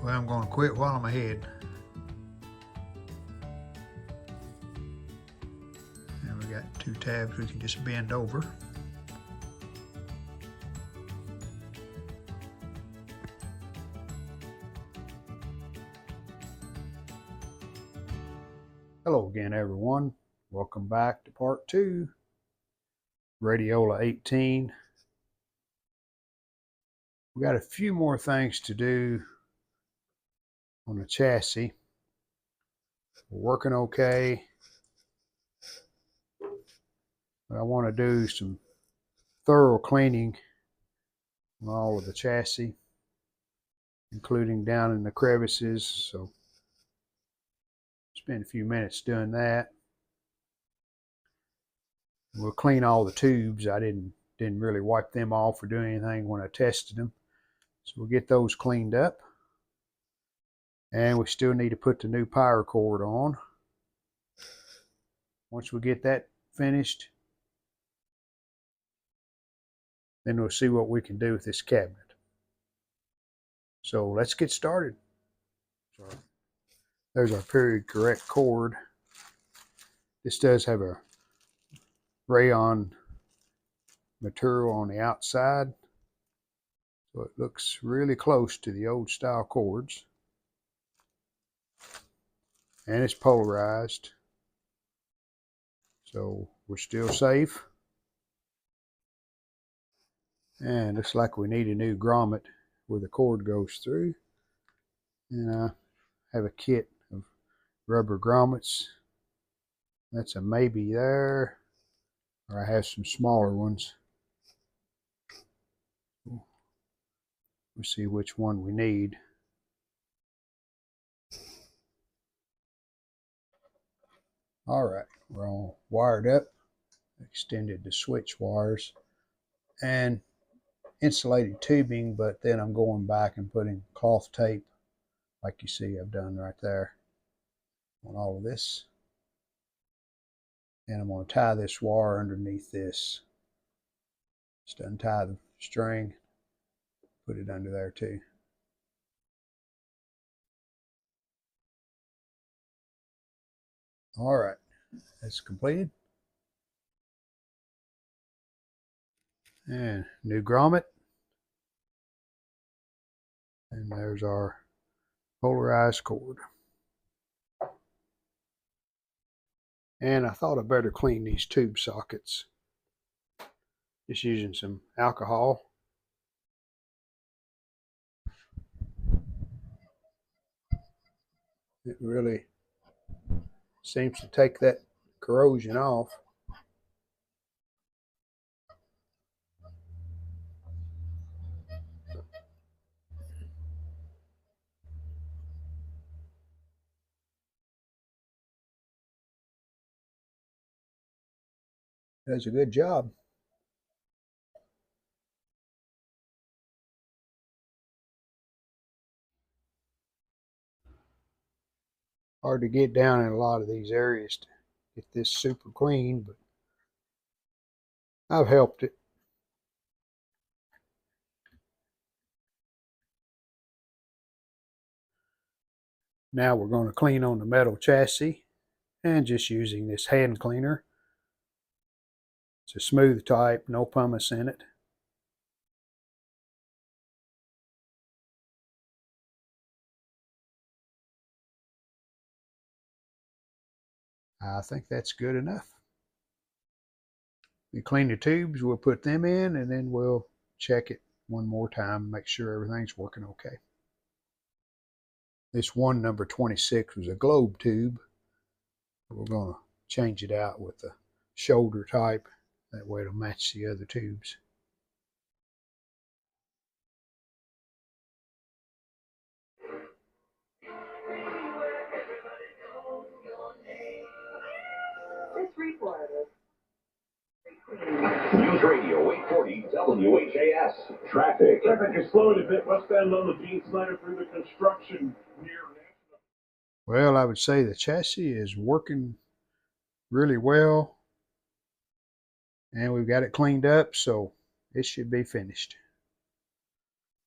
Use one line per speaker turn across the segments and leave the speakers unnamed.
Well, I'm going to quit while I'm ahead. And we got two tabs we can just bend over. Hello again, everyone. Welcome back to part 2, Radiola 18. We got a few more things to do on the chassis. We're working okay, but I want to do some thorough cleaning on all of the chassis, including down in the crevices. So spend a few minutes doing that. We'll clean all the tubes. I didn't really wipe them off or do anything when I tested them. So we'll get those cleaned up. And we still need to put the new power cord on. Once we get that finished, then we'll see what we can do with this cabinet. So let's get started. There's our period correct cord. This does have a rayon material on the outside, so it looks really close to the old style cords. And it's polarized, so we're still safe. And looks like we need a new grommet where the cord goes through. And I have a kit of rubber grommets. That's a maybe there, or I have some smaller ones. We'll see which one we need. All right, we're all wired up, extended the switch wires and insulated tubing, but then I'm going back and putting cloth tape like you see I've done right there on all of this. And I'm going to tie this wire underneath this. Just untie the string, put it under there too. All right, that's completed. And new grommet. And there's our polarized cord. And I thought I'd better clean these tube sockets. Just using some alcohol. It really seems to take that corrosion off. Does a good job. Hard to get down in a lot of these areas to get this super clean, but I've helped it. Now we're going to clean on the metal chassis and just using this hand cleaner. It's a smooth type, no pumice in it. I think that's good enough. We clean the tubes, we'll put them in, and then we'll check it one more time, make sure everything's working okay. This one, number 26, was a globe tube. We're going to change it out with the shoulder type. That way it'll match the other tubes.
News Radio 840 WHAS. Traffic.
Traffic is slowing a bit westbound on the Gene Snyder through the construction near National.
Well, I would say the chassis is working really well. And we've got it cleaned up, so it should be finished.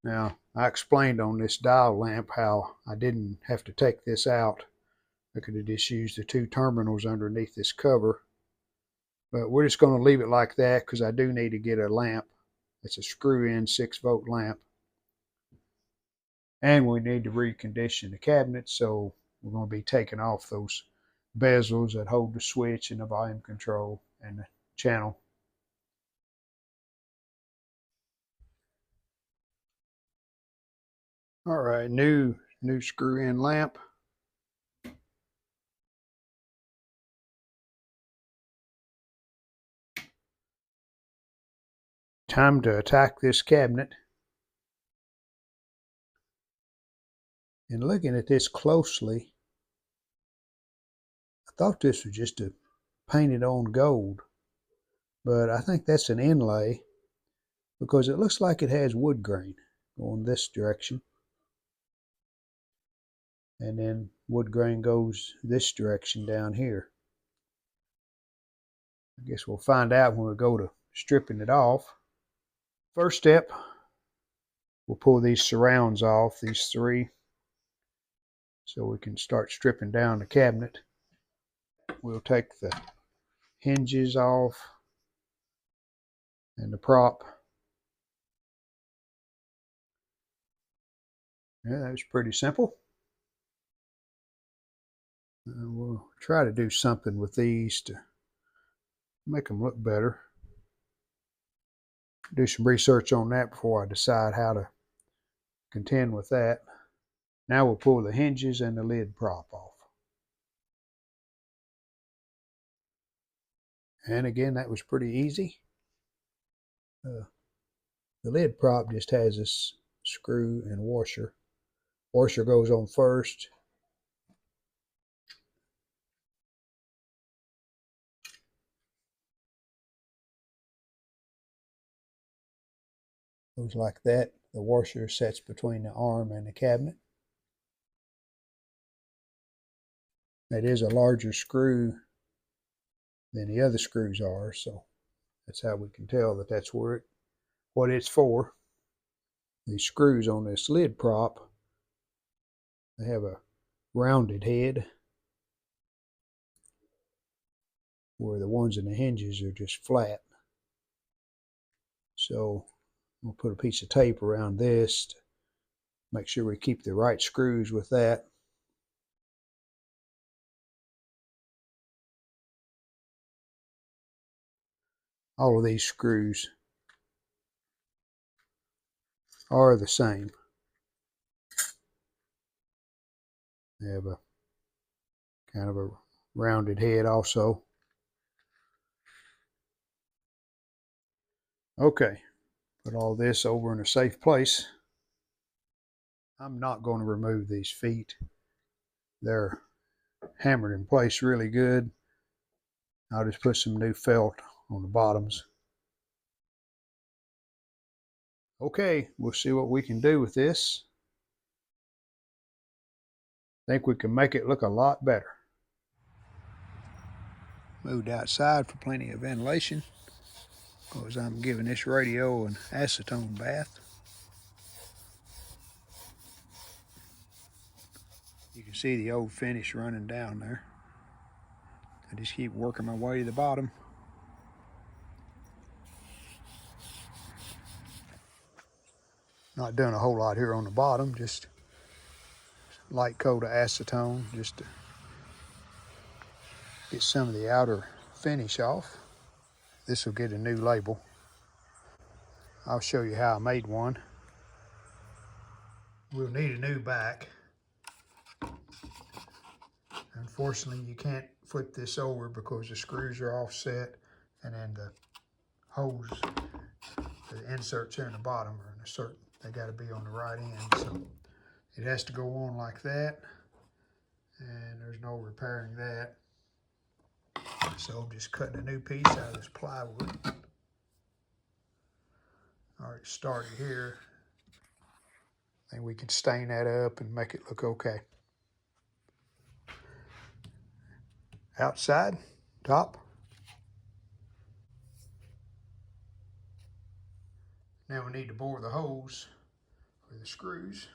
Now, I explained on this dial lamp how I didn't have to take this out. I could have just used the 2 terminals underneath this cover. But we're just going to leave it like that because I do need to get a lamp. It's a screw-in 6-volt lamp. And we need to recondition the cabinet, so we're going to be taking off those bezels that hold the switch and the volume control and the channel. All right, new screw-in lamp. Time to attack this cabinet. And looking at this closely, I thought this was just a painted on gold, but I think that's an inlay because it looks like it has wood grain going this direction. And then wood grain goes this direction down here. I guess we'll find out when we go to stripping it off. First step, we'll pull these surrounds off, these 3, so we can start stripping down the cabinet. We'll take the hinges off and the prop. Yeah, that was pretty simple. We'll try to do something with these to make them look better. Do some research on that before I decide how to contend with that. Now we'll pull the hinges and the lid prop off. And again, that was pretty easy. The lid prop just has this screw and washer. Washer goes on first. Goes like that. The washer sets between the arm and the cabinet. That is a larger screw than the other screws are, so that's how we can tell that that's what it's for. These screws on this lid prop, they have a rounded head, where the ones in the hinges are just flat. So we'll put a piece of tape around this to make sure we keep the right screws with that. All of these screws are the same. They have a kind of a rounded head also. Okay, put all this over in a safe place. I'm not going to remove these feet. They're hammered in place really good. I'll just put some new felt on the bottoms. Okay, we'll see what we can do with this. I think we can make it look a lot better. Moved outside for plenty of ventilation because I'm giving this radio an acetone bath. You can see the old finish running down there. I just keep working my way to the bottom. Not doing a whole lot here on the bottom, just light coat of acetone just to get some of the outer finish off. This will get a new label. I'll show you how I made one. We'll need a new back. Unfortunately, you can't flip this over because the screws are offset, and then the holes, the inserts here in the bottom are in a certain, they got to be on the right end. So it has to go on like that, and there's no repairing that. So I'm just cutting a new piece out of this plywood. Already started here. I think we can stain that up and make it look okay. Outside, top. Now we need to bore the holes for the screws.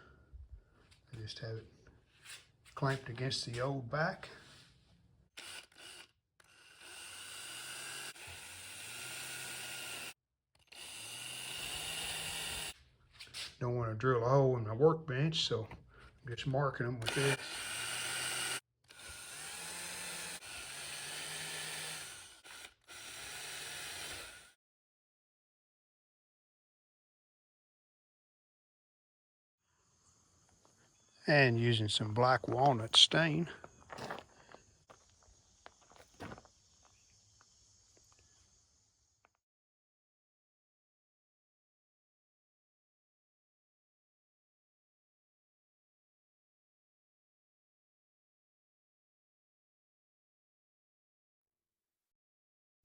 I just have it clamped against the old back. Don't want to drill a hole in my workbench, so I'm just marking them with this. And using some black walnut stain.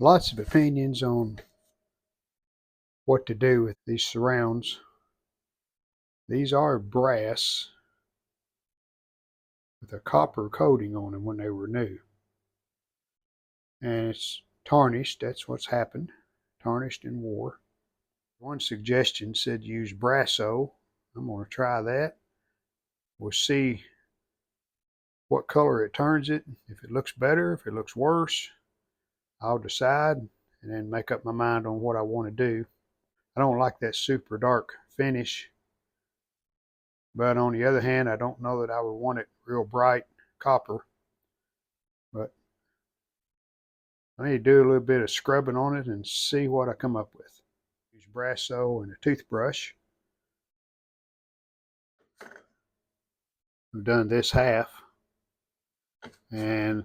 Lots of opinions on what to do with these surrounds. These are brass with a copper coating on them when they were new. And it's tarnished, that's what's happened. Tarnished and wore. One suggestion said use Brasso. I'm going to try that. We'll see what color it turns it. If it looks better, if it looks worse, I'll decide and then make up my mind on what I want to do. I don't like that super dark finish, but on the other hand, I don't know that I would want it real bright copper. But I need to do a little bit of scrubbing on it and see what I come up with. Use Brasso and a toothbrush. I've done this half, and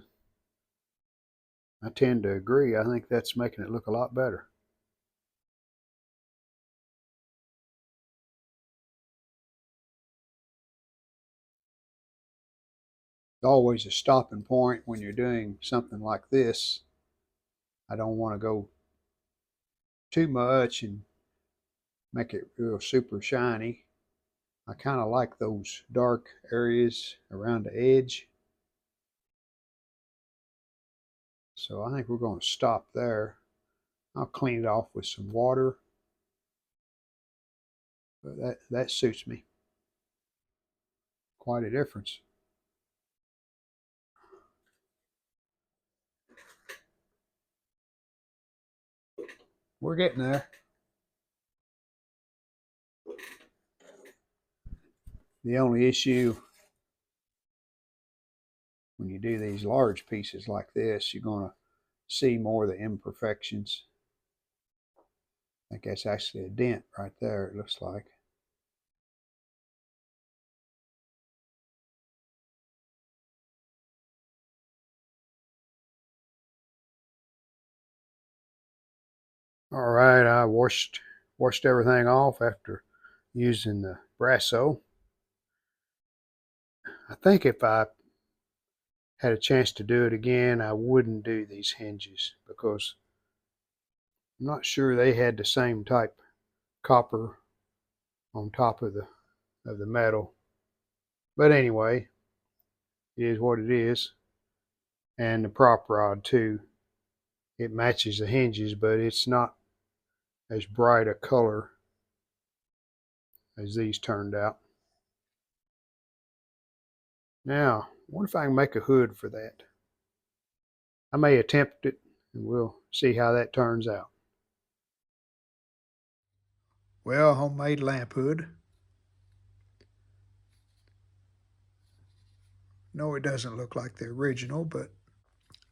I tend to agree. I think that's making it look a lot better. Always a stopping point when you're doing something like this. I don't want to go too much and make it real super shiny. I kind of like those dark areas around the edge. So I think we're going to stop there. I'll clean it off with some water. But that suits me. Quite a difference. We're getting there. The only issue when you do these large pieces like this, you're going to see more of the imperfections. I think that's actually a dent right there, it looks like. All right, I washed everything off after using the Brasso. I think if I had a chance to do it again, I wouldn't do these hinges because I'm not sure they had the same type copper on top of the metal. But anyway, it is what it is. And the prop rod too. It matches the hinges, but it's not as bright a color as these turned out. Now, I wonder if I can make a hood for that. I may attempt it, and we'll see how that turns out. Well, homemade lamp hood. No, it doesn't look like the original, but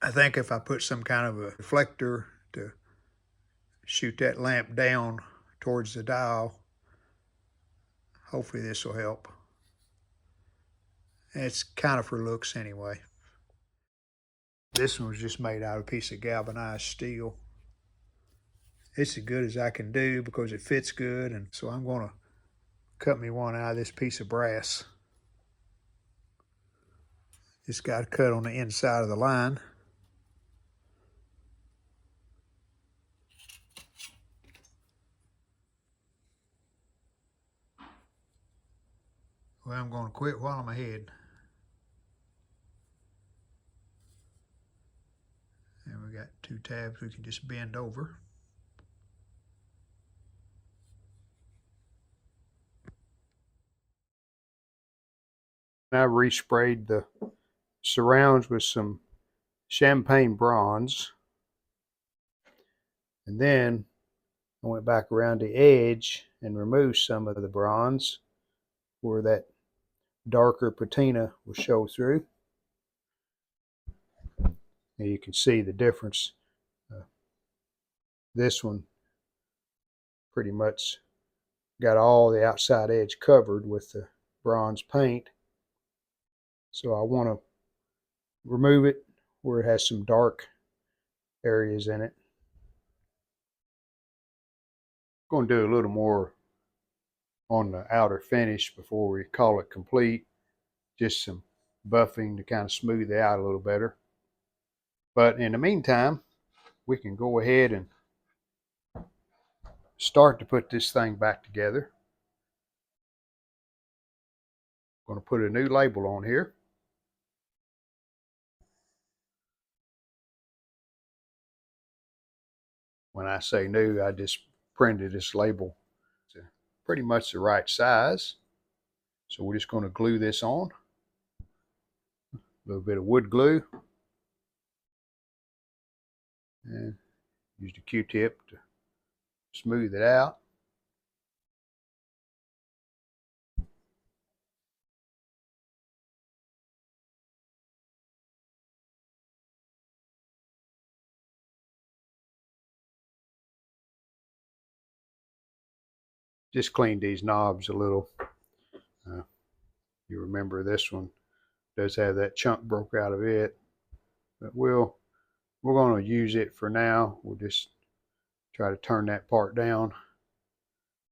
I think if I put some kind of a reflector to shoot that lamp down towards the dial, hopefully this will help. It's kind of for looks anyway. This one was just made out of a piece of galvanized steel. It's as good as I can do because it fits good, and so I'm going to cut me one out of this piece of brass. Just got to cut on the inside of the line. Well, I'm going to quit while I'm ahead. And we got two tabs we can just bend over. I resprayed the surrounds with some champagne bronze. And then I went back around the edge and removed some of the bronze where that darker patina will show through. And you can see the difference. This one pretty much got all the outside edge covered with the bronze paint. So I want to remove it where it has some dark areas in it. I'm going to do a little more on the outer finish before we call it complete. Just some buffing to kind of smooth it out a little better. But in the meantime, we can go ahead and start to put this thing back together. I'm going to put a new label on here. When I say new, I just printed this label. It's pretty much the right size. So we're just going to glue this on. A little bit of wood glue. And use the Q-tip to smooth it out. Just cleaned these knobs a little. You remember this one does have that chunk broke out of it, but we're going to use it for now. We'll just try to turn that part down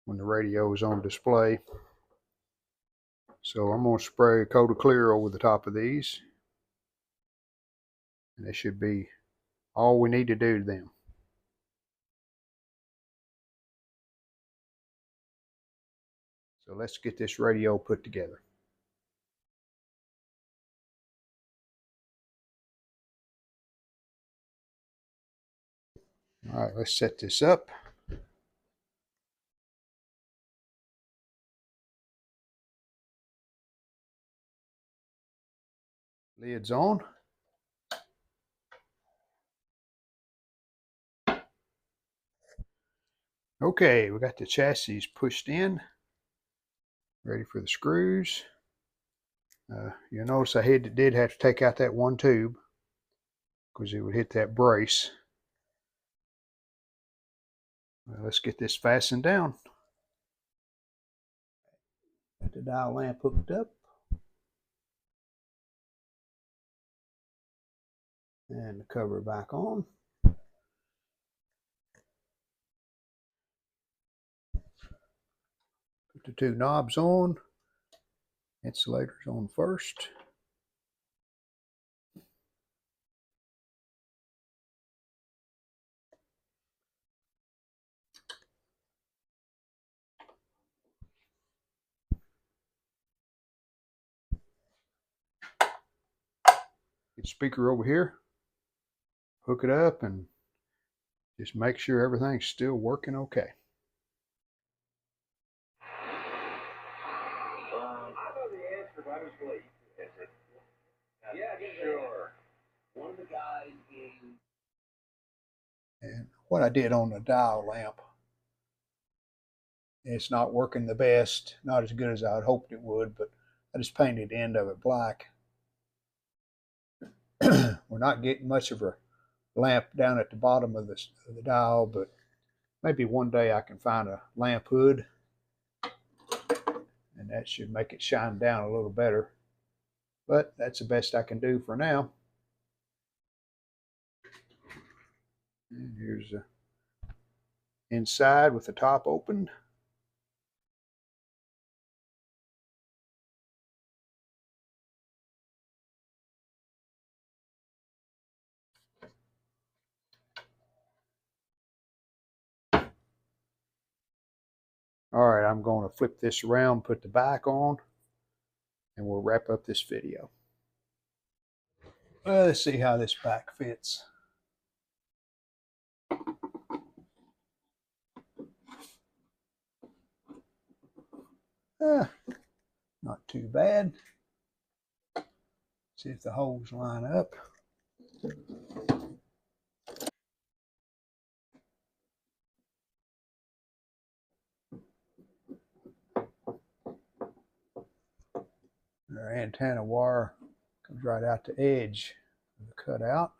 when the radio is on display. So I'm going to spray a coat of clear over the top of these, and that should be all we need to do to them. So let's get this radio put together. All right, let's set this up. Lid's on. Okay, we got the chassis pushed in, ready for the screws. You'll notice I did have to take out that one tube because it would hit that brace. Let's get this fastened down. Got the dial lamp hooked up. And the cover back on. Put the two knobs on. Insulator's on first. Get the speaker over here. Hook it up and just make sure everything's still working okay.
I know the answer, but I was late. Yeah, sure. One of the guys gave.
And what I did on the dial lamp, it's not working the best, not as good as I had hoped it would, but I just painted the end of it black. We're not getting much of a lamp down at the bottom of the dial, but maybe one day I can find a lamp hood and that should make it shine down a little better. But that's the best I can do for now. And here's the inside with the top open. All right, I'm going to flip this around, put the back on, and we'll wrap up this video. Well, let's see how this back fits. Not too bad. See if the holes line up. Our antenna wire comes right out the edge of the cutout.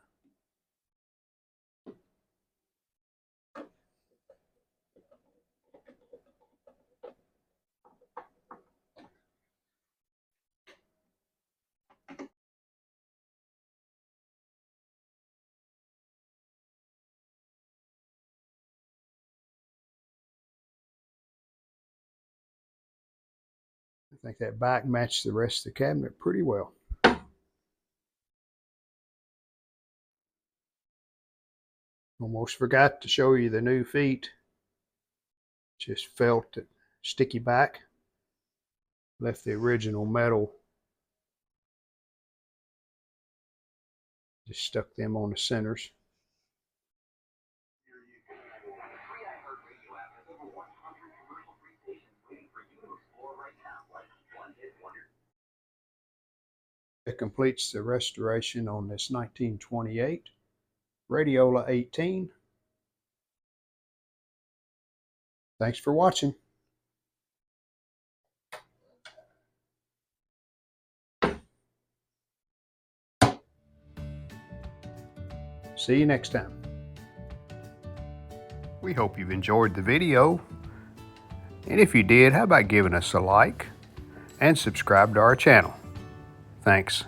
I think that back matched the rest of the cabinet pretty well. Almost forgot to show you the new feet. Just felt it sticky back. Left the original metal. Just stuck them on the centers. It completes the restoration on this 1928 Radiola 18. Thanks for watching. See you next time. We hope you've enjoyed the video. And if you did, how about giving us a like and subscribe to our channel? Thanks.